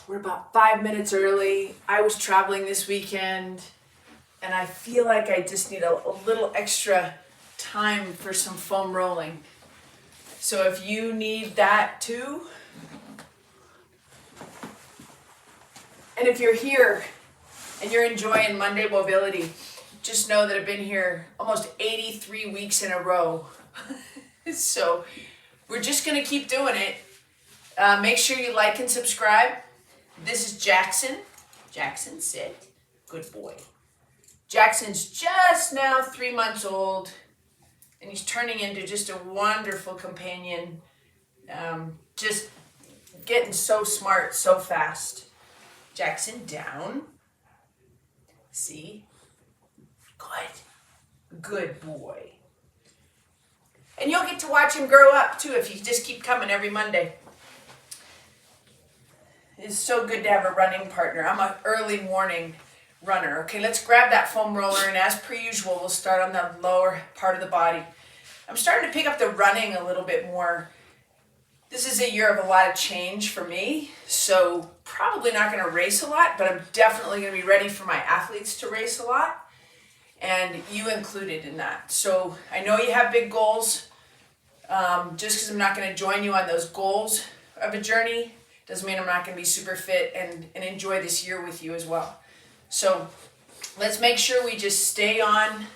We're about 5 minutes early. I was traveling this weekend and I feel like I just need a little extra time for some foam rolling. So if you need that too, and if you're here and you're enjoying Monday Mobility, just know that I've been here almost 83 weeks in a row. So we're just gonna keep doing it. Make sure you like and subscribe. This is Jackson. Jackson, sit. Good boy. Jackson's just now 3 months old, and he's turning into just a wonderful companion. Just getting so smart so fast. Jackson, down. See? Good. Good boy. And you'll get to watch him grow up too if you just keep coming every Monday. It's so good to have a running partner. I'm an early morning runner. Okay, let's grab that foam roller, and as per usual, we'll start on the lower part of the body. I'm starting to pick up the running a little bit more. This is a year of a lot of change for me, so probably not going to race a lot, but I'm definitely going to be ready for my athletes to race a lot, and you included in that. So I know you have big goals. Just because I'm not going to join you on those goals of a journey doesn't mean I'm not going to be super fit and enjoy this year with you as well. So let's make sure we just stay on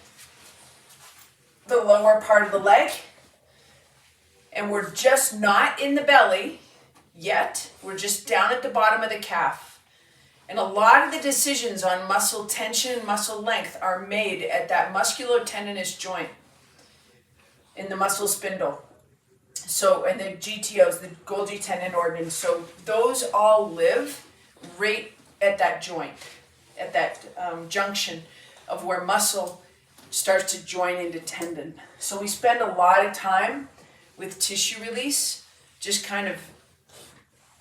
the lower part of the leg. And we're just not in the belly yet. We're just down at the bottom of the calf. And a lot of the decisions on muscle tension and muscle length are made at that musculotendinous joint in the muscle spindle. So, and the GTOs, the Golgi tendon organs, so those all live right at that joint, at that junction of where muscle starts to join into tendon. So we spend a lot of time with tissue release, just kind of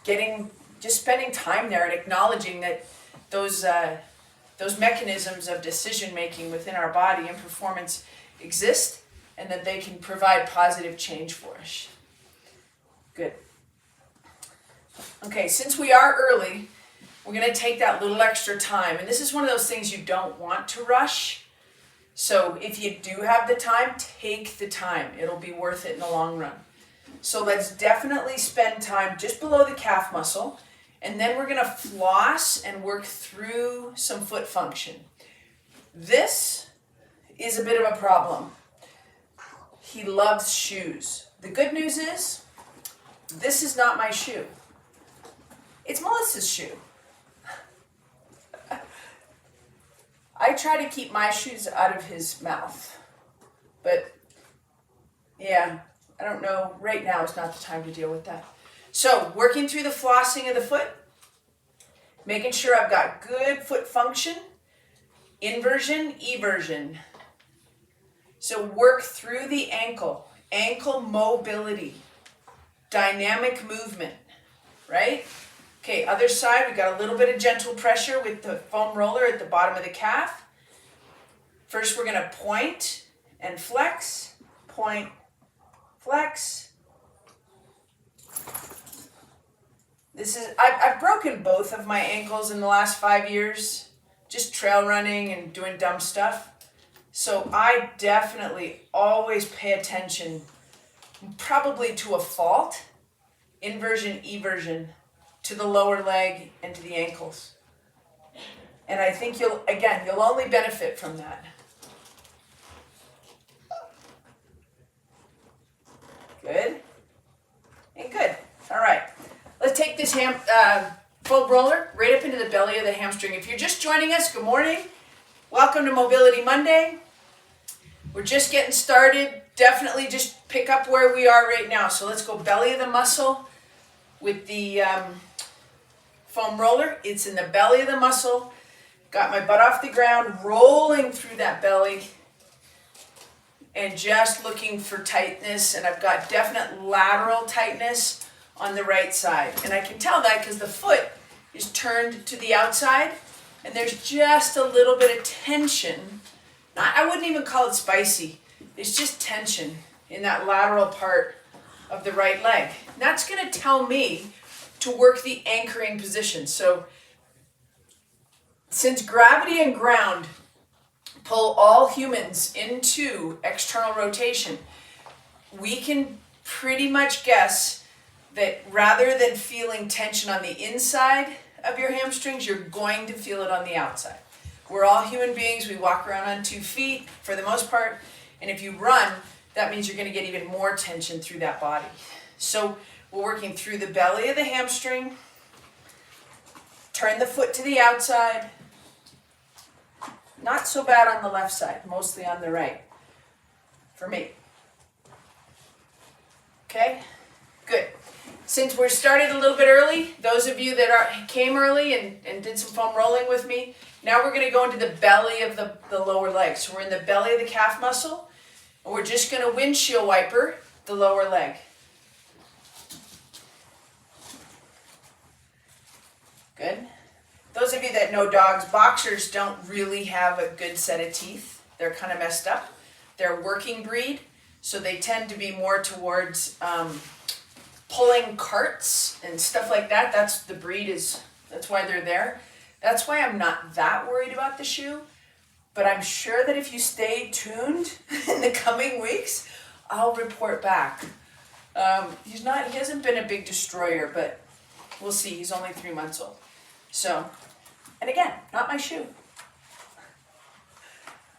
spending time there and acknowledging that those mechanisms of decision making within our body and performance exist, and that they can provide positive change for us. Good. Okay, since we are early, we're going to take that little extra time. And this is one of those things you don't want to rush. So if you do have the time, take the time. It'll be worth it in the long run. So let's definitely spend time just below the calf muscle. And then we're going to floss and work through some foot function. This is a bit of a problem. He loves shoes. The good news is, this is not my shoe. It's Melissa's shoe. I try to keep my shoes out of his mouth. But yeah, I don't know. Right now is not the time to deal with that. So working through the flossing of the foot, making sure I've got good foot function, inversion, eversion. So work through the ankle mobility, dynamic movement, right? Okay, other side, we got a little bit of gentle pressure with the foam roller at the bottom of the calf. First, we're gonna point and flex, point, flex. I've broken both of my ankles in the last 5 years, just trail running and doing dumb stuff. So I definitely always pay attention, probably to a fault, inversion, eversion, to the lower leg and to the ankles. And I think you'll only benefit from that. Good. And good. All right. Let's take this foam roller right up into the belly of the hamstring. If you're just joining us, good morning. Welcome to Mobility Monday. We're just getting started. Definitely just pick up where we are right now. So let's go belly of the muscle with the foam roller. It's in the belly of the muscle. Got my butt off the ground, rolling through that belly and just looking for tightness. And I've got definite lateral tightness on the right side. And I can tell that because the foot is turned to the outside and there's just a little bit of tension. I wouldn't even call it spicy. It's just tension in that lateral part of the right leg. And that's going to tell me to work the anchoring position. So since gravity and ground pull all humans into external rotation, we can pretty much guess that rather than feeling tension on the inside of your hamstrings, you're going to feel it on the outside. We're all human beings. We walk around on 2 feet for the most part. And if you run, that means you're going to get even more tension through that body. So we're working through the belly of the hamstring. Turn the foot to the outside. Not so bad on the left side, mostly on the right. For me. Okay? Good. Since we're started a little bit early, those of you that came early and did some foam rolling with me, now we're going to go into the belly of the lower leg. So we're in the belly of the calf muscle, and we're just going to windshield wiper the lower leg. Good. Those of you that know dogs, boxers don't really have a good set of teeth. They're kind of messed up. They're a working breed, so they tend to be more towards pulling carts and stuff like that. That's the breed that's why they're there. That's why I'm not that worried about the shoe, but I'm sure that if you stay tuned in the coming weeks, I'll report back. He hasn't been a big destroyer, but we'll see. He's only 3 months old. So, and again, not my shoe.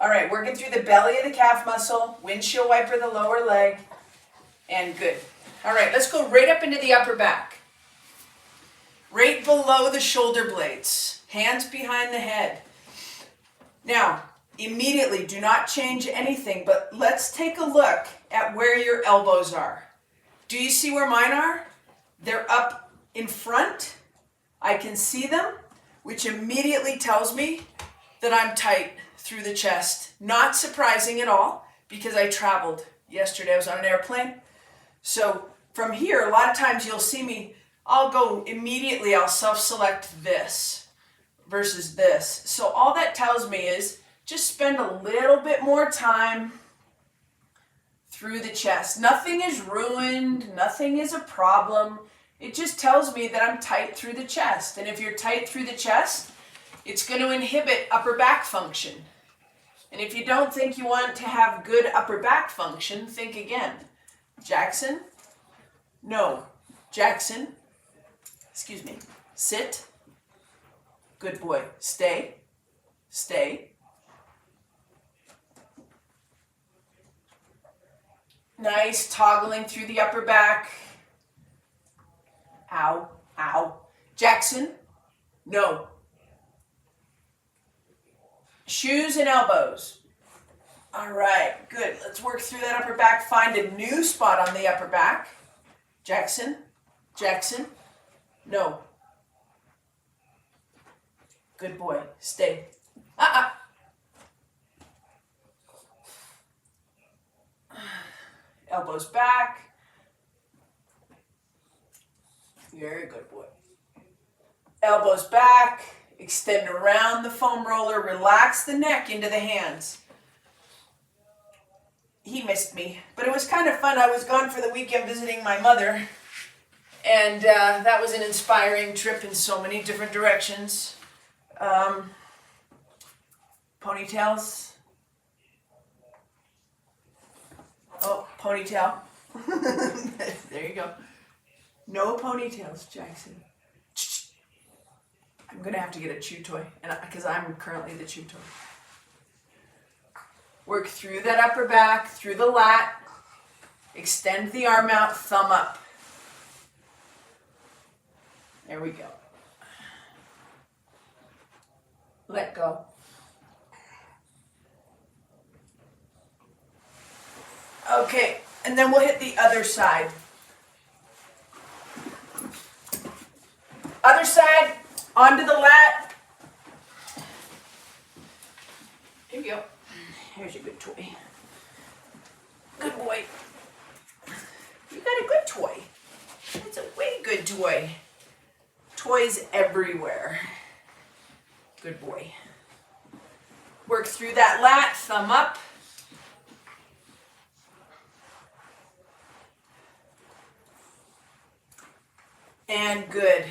All right, working through the belly of the calf muscle, windshield wiper the lower leg, and good. All right, let's go right up into the upper back. Right below the shoulder blades, hands behind the head. Now, immediately, do not change anything, but let's take a look at where your elbows are. Do you see where mine are? They're up in front. I can see them, which immediately tells me that I'm tight through the chest. Not surprising at all, because I traveled yesterday. I was on an airplane. So from here, a lot of times you'll see me, I'll self-select this versus this. So all that tells me is just spend a little bit more time through the chest. Nothing is ruined. Nothing is a problem. It just tells me that I'm tight through the chest. And if you're tight through the chest, it's going to inhibit upper back function. And if you don't think you want to have good upper back function, think again. Jackson? No. Jackson? Excuse me. Sit. Good boy. Stay. Stay. Nice. Toggling through the upper back. Ow. Ow. Jackson? No. Shoes and elbows. All right, good. Let's work through that upper back. Find a new spot on the upper back. Jackson, Jackson, no. Good boy, stay. Elbows back. Very good boy. Elbows back. Extend around the foam roller. Relax the neck into the hands. He missed me, but it was kind of fun. I was gone for the weekend visiting my mother, and that was an inspiring trip in so many different directions. Ponytails. Oh, ponytail. There you go. No ponytails, Jackson. I'm going to have to get a chew toy, because I'm currently the chew toy. Work through that upper back, through the lat. Extend the arm out, thumb up. There we go. Let go. Okay, and then we'll hit the other side. Other side, onto the lat. Here you go. Here's your good toy. Good boy. You got a good toy. It's a way good toy. Toys everywhere. Good boy. Work through that lat, thumb up. And good.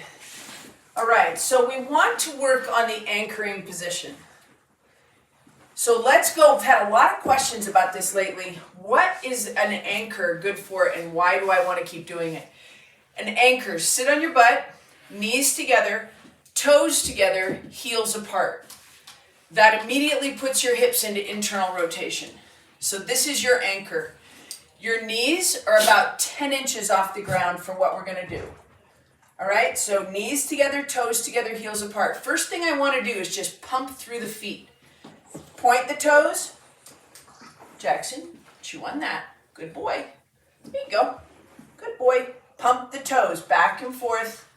All right, so we want to work on the anchoring position. So let's go. I've had a lot of questions about this lately. What is an anchor good for and why do I want to keep doing it? An anchor, sit on your butt, knees together, toes together, heels apart. That immediately puts your hips into internal rotation. So this is your anchor. Your knees are about 10 inches off the ground for what we're going to do. All right, so knees together, toes together, heels apart. First thing I want to do is just pump through the feet. Point the toes. Jackson, chew on that. Good boy. There you go. Good boy. Pump the toes back and forth.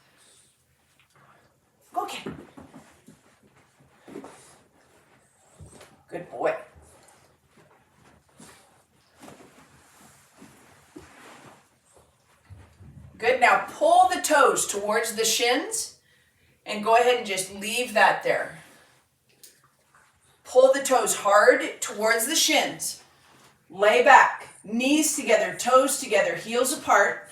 Go again. Good boy. Good. Now pull the toes towards the shins and go ahead and just leave that there. Pull the toes hard towards the shins. Lay back. Knees together, toes together, heels apart.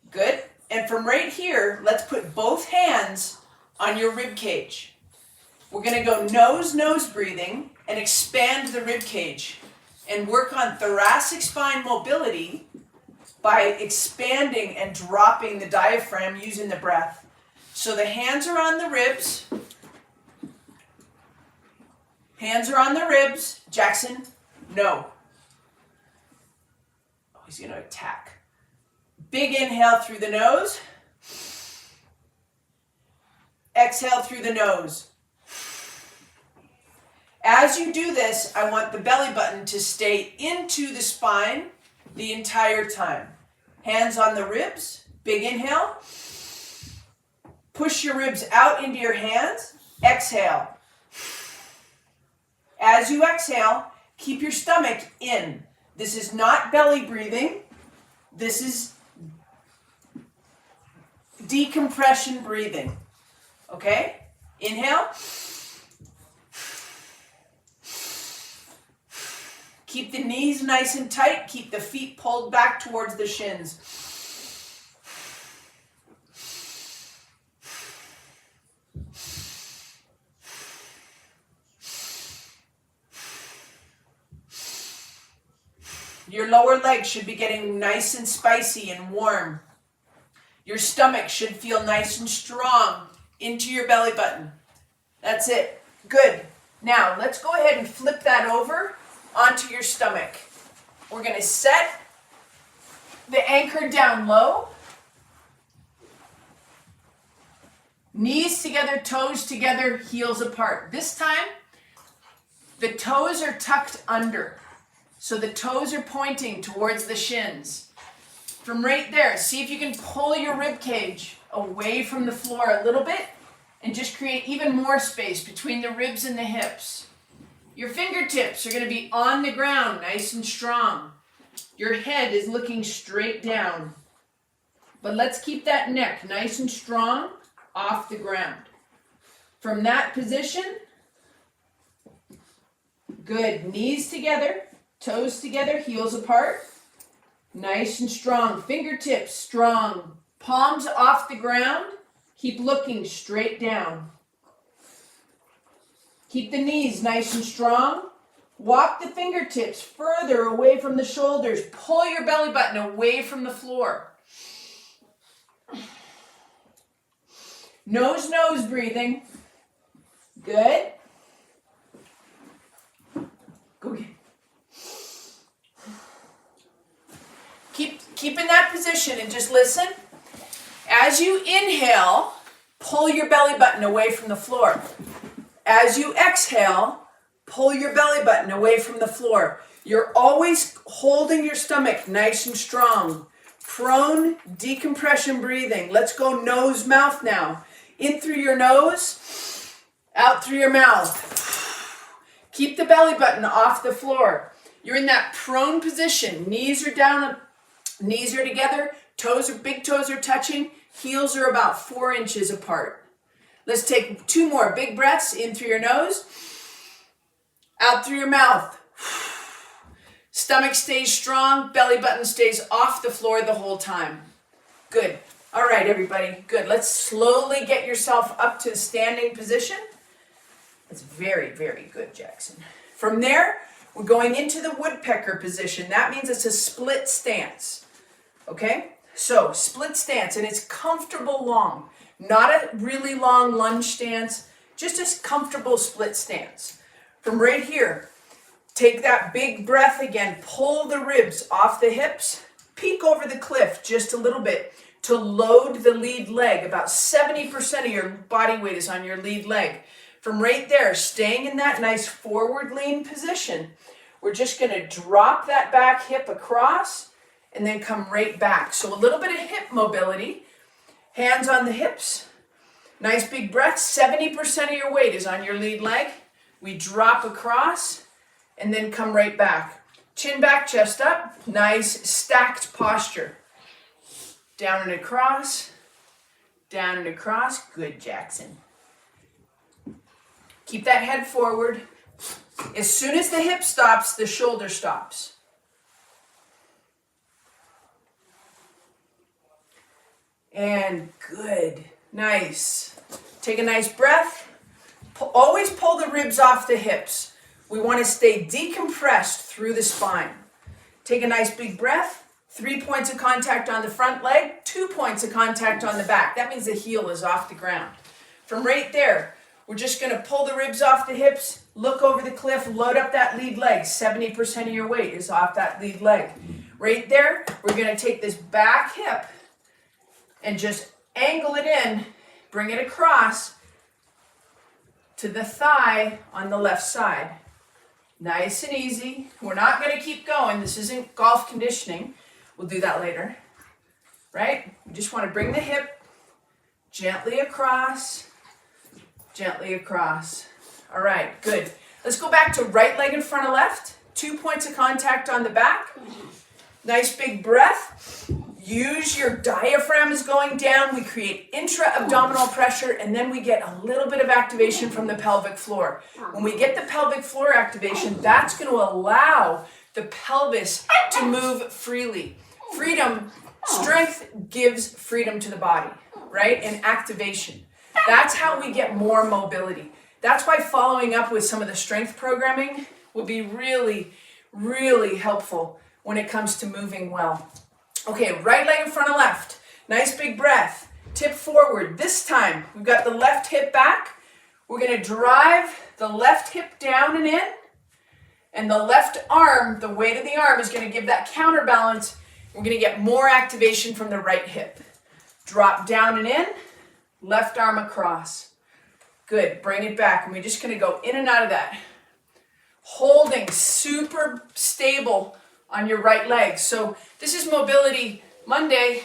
Good. And from right here, let's put both hands on your rib cage. We're going to go nose breathing and expand the rib cage and work on thoracic spine mobility by expanding and dropping the diaphragm using the breath. So the hands are on the ribs. Hands are on the ribs. Jackson, no. Oh, he's going to attack. Big inhale through the nose. Exhale through the nose. As you do this, I want the belly button to stay into the spine the entire time. Hands on the ribs. Big inhale. Push your ribs out into your hands. Exhale. As you exhale, keep your stomach in. This is not belly breathing. This is decompression breathing. Okay? Inhale. Keep the knees nice and tight. Keep the feet pulled back towards the shins. Your lower legs should be getting nice and spicy and warm. Your stomach should feel nice and strong into your belly button. That's it. Good. Now, let's go ahead and flip that over onto your stomach. We're going to set the anchor down low. Knees together, toes together, heels apart. This time, the toes are tucked under. So the toes are pointing towards the shins. From right there, see if you can pull your rib cage away from the floor a little bit and just create even more space between the ribs and the hips. Your fingertips are going to be on the ground, nice and strong. Your head is looking straight down. But let's keep that neck nice and strong off the ground. From that position, good. Knees together. Toes together, heels apart. Nice and strong. Fingertips strong. Palms off the ground. Keep looking straight down. Keep the knees nice and strong. Walk the fingertips further away from the shoulders. Pull your belly button away from the floor. Nose breathing. Good. Go again. Keep in that position and just listen. As you inhale, pull your belly button away from the floor. As you exhale, pull your belly button away from the floor. You're always holding your stomach nice and strong. Prone decompression breathing. Let's go nose, mouth now. In through your nose, out through your mouth. Keep the belly button off the floor. You're in that prone position. Knees are down, knees are together, big toes are touching, heels are about 4 inches apart. Let's take 2 more big breaths in through your nose, out through your mouth. Stomach stays strong, belly button stays off the floor the whole time. Good. All right, everybody, good. Let's slowly get yourself up to standing position. That's very, very good, Jackson. From there, we're going into the woodpecker position. That means it's a split stance, okay? So, split stance, and it's comfortable long. Not a really long lunge stance, just a comfortable split stance. From right here, take that big breath again, pull the ribs off the hips, peek over the cliff just a little bit to load the lead leg. About 70% of your body weight is on your lead leg. From right there, staying in that nice forward lean position, we're just going to drop that back hip across and then come right back. So a little bit of hip mobility, hands on the hips, nice big breath. 70% of your weight is on your lead leg. We drop across and then come right back. Chin back, chest up, nice stacked posture. Down and across, down and across. Good, Jackson. Keep that head forward. As soon as the hip stops, the shoulder stops. And good, nice. Take a nice breath. Always pull the ribs off the hips. We want to stay decompressed through the spine. Take a nice big breath. 3 points of contact on the front leg, 2 points of contact on the back. That means the heel is off the ground. From right there, we're just going to pull the ribs off the hips, look over the cliff, load up that lead leg. 70% of your weight is off that lead leg. Right there, we're going to take this back hip and just angle it in, bring it across to the thigh on the left side. Nice and easy. We're not going to keep going. This isn't golf conditioning. We'll do that later, right? We just want to bring the hip gently across, gently across. All right, good. Let's go back to right leg in front of left. 2 points of contact on the back. Nice big breath. Use your diaphragm is going down. We create intra-abdominal pressure, and then we get a little bit of activation from the pelvic floor. When we get the pelvic floor activation, that's going to allow the pelvis to move freely. Freedom, strength gives freedom to the body, right? And activation. That's how we get more mobility. That's why following up with some of the strength programming will be really, really helpful when it comes to moving well. Okay, right leg in front of left. Nice big breath. Tip forward. This time, we've got the left hip back. We're going to drive the left hip down and in. And the left arm, the weight of the arm is going to give that counterbalance. We're going to get more activation from the right hip. Drop down and in. Left arm across. Good. Bring it back. And we're just going to go in and out of that. Holding super stable on your right leg. So this is Mobility Monday,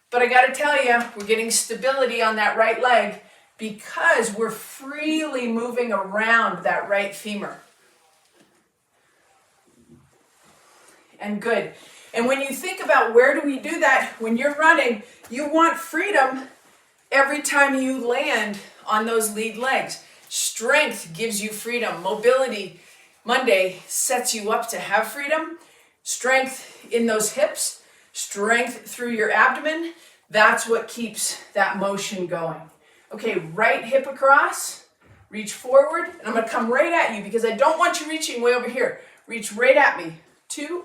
but I got to tell you, we're getting stability on that right leg because we're freely moving around that right femur. And good. And when you think about where do we do that, when you're running, you want freedom every time you land on those lead legs. Strength gives you freedom. Mobility Monday sets you up to have freedom. Strength in those hips, strength through your abdomen, that's what keeps that motion going. Okay, right hip across, reach forward, and I'm going to come right at you because I don't want you reaching way over here. Reach right at me. 2,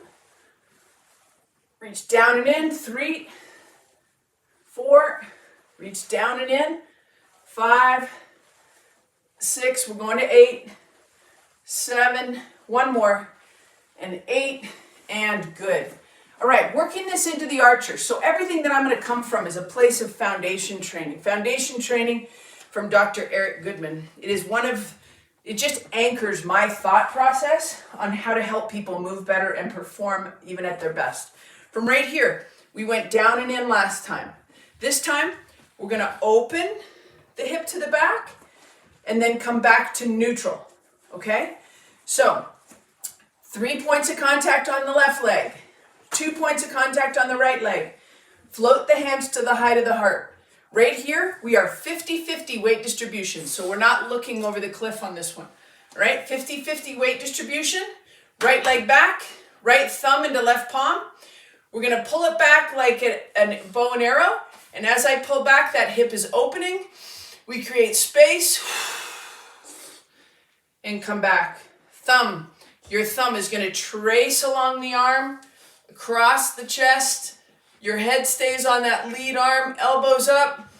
reach down and in. 3, 4, reach down and in. 5, 6, we're going to 8, 7, one more, and 8, and good. All right, working this into the archer. So everything that I'm going to come from is a place of foundation training. Foundation training from Dr. Eric Goodman. It just anchors my thought process on how to help people move better and perform even at their best. From right here, we went down and in last time. This time, we're going to open the hip to the back and then come back to neutral, okay? So, 3 points of contact on the left leg, 2 points of contact on the right leg. Float the hands to the height of the heart. Right here, we are 50-50 weight distribution, so we're not looking over the cliff on this one. All right, 50-50 weight distribution. Right leg back, right thumb into left palm. We're going to pull it back like a bow and arrow, And as I pull back, that hip is opening. We create space and come back. Thumb. Your thumb is going to trace along the arm, across the chest. Your head stays on that lead arm, elbows up,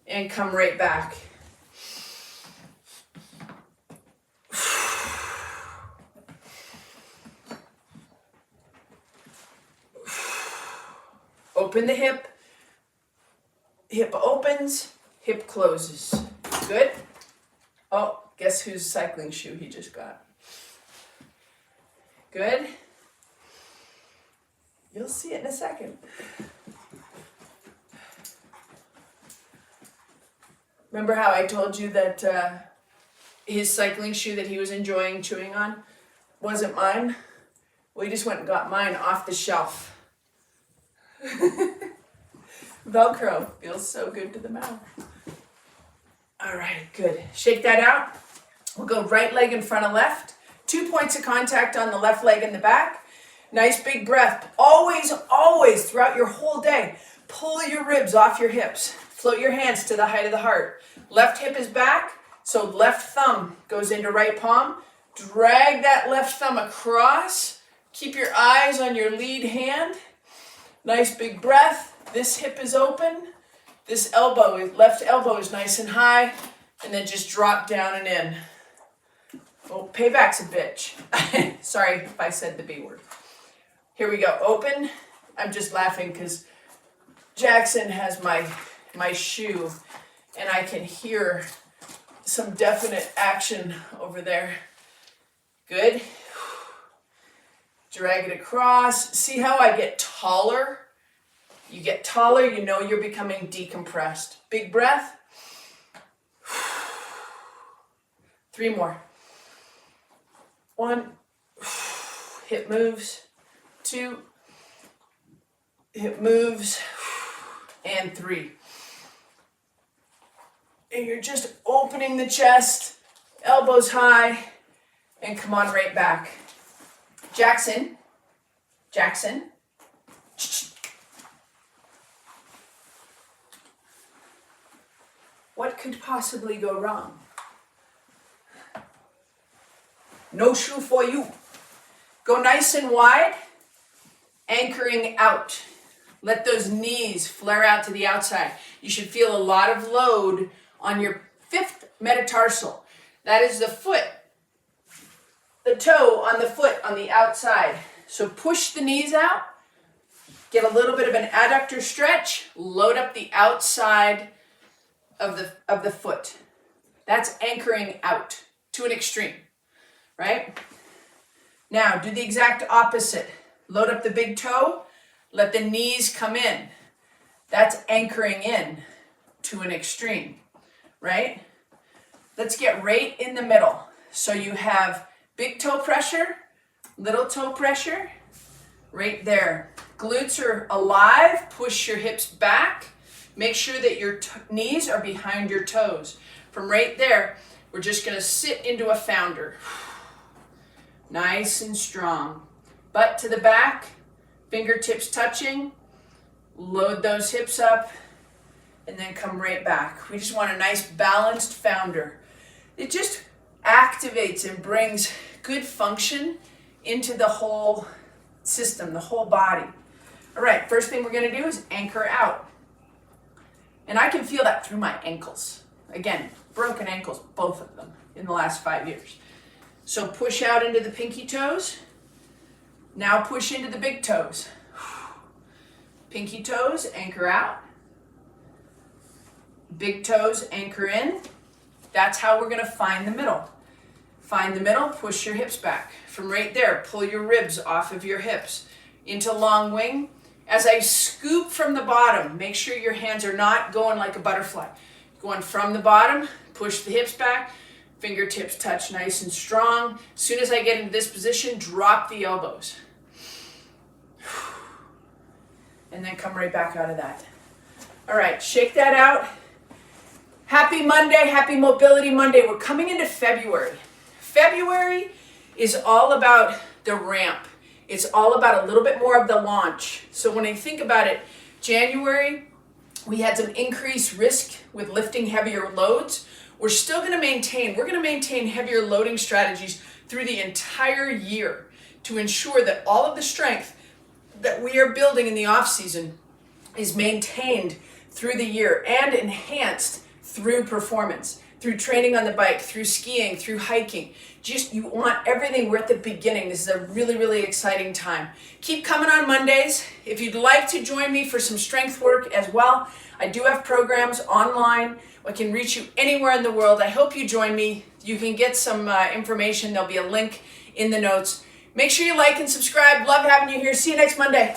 and come right back. Open the hip. Hip opens, hip closes. Good. Oh, guess whose cycling shoe he just got? Good. You'll see it in a second. Remember how I told you that his cycling shoe that he was enjoying chewing on wasn't mine? Well, he just went and got mine off the shelf. Velcro feels so good to the mouth. All right, good. Shake that out. We'll go right leg in front of left. 2 points of contact on the left leg in the back. Nice big breath. Always, always throughout your whole day, pull your ribs off your hips. Float your hands to the height of the heart. Left hip is back, so left thumb goes into right palm. Drag that left thumb across. Keep your eyes on your lead hand. Nice big breath. This hip is open. This elbow, left elbow is nice and high. And then just drop down and in. Oh, payback's a bitch. Sorry if I said the B word. Here we go. Open. I'm just laughing because Jackson has my shoe and I can hear some definite action over there. Good. Drag it across. See how I get taller? You get taller, you know you're becoming decompressed. Big breath. 3 more. 1. Hip moves. 2. Hip moves. And 3. And you're just opening the chest, elbows high, and come on right back. Jackson. What could possibly go wrong? No shoe for you. Go nice and wide, anchoring out. Let those knees flare out to the outside. You should feel a lot of load on your 5th metatarsal. That is the foot, the toe on the foot on the outside. So push the knees out, get a little bit of an adductor stretch, load up the outside of the foot. That's anchoring out to an extreme, right? Now do the exact opposite. Load up the big toe, let the knees come in. That's anchoring in to an extreme, right? Let's get right in the middle. So you have big toe pressure, little toe pressure, right there. Glutes are alive, push your hips back. Make sure that your knees are behind your toes. From right there, we're just gonna sit into a founder. Nice and strong. Butt to the back, fingertips touching. Load those hips up and then come right back. We just want a nice balanced founder. It just activates and brings good function into the whole system, the whole body. All right, first thing we're gonna do is anchor out. And I can feel that through my ankles. Again, broken ankles, both of them, in the last 5 years. So push out into the pinky toes. Now push into the big toes. Pinky toes, anchor out. Big toes, anchor in. That's how we're gonna find the middle. Find the middle, push your hips back. From right there, pull your ribs off of your hips into long wing. As I scoop from the bottom, make sure your hands are not going like a butterfly. Going from the bottom, push the hips back, fingertips touch nice and strong. As soon as I get into this position, drop the elbows. And then come right back out of that. All right, shake that out. Happy Monday, happy Mobility Monday. We're coming into February. February is all about the ramp. It's all about a little bit more of the launch. So when I think about it, January We had some increased risk with lifting heavier loads. We're still going to maintain heavier loading strategies through the entire year to ensure that all of the strength that we are building in the off season is maintained through the year and enhanced through performance, through training on the bike, through skiing, through hiking. Just, you want everything. We're at the beginning. This is a really, really exciting time. Keep coming on Mondays. If you'd like to join me for some strength work as well, I do have programs online. I can reach you anywhere in the world. I hope you join me. You can get some information. There'll be a link in the notes. Make sure you like and subscribe. Love having you here. See you next Monday.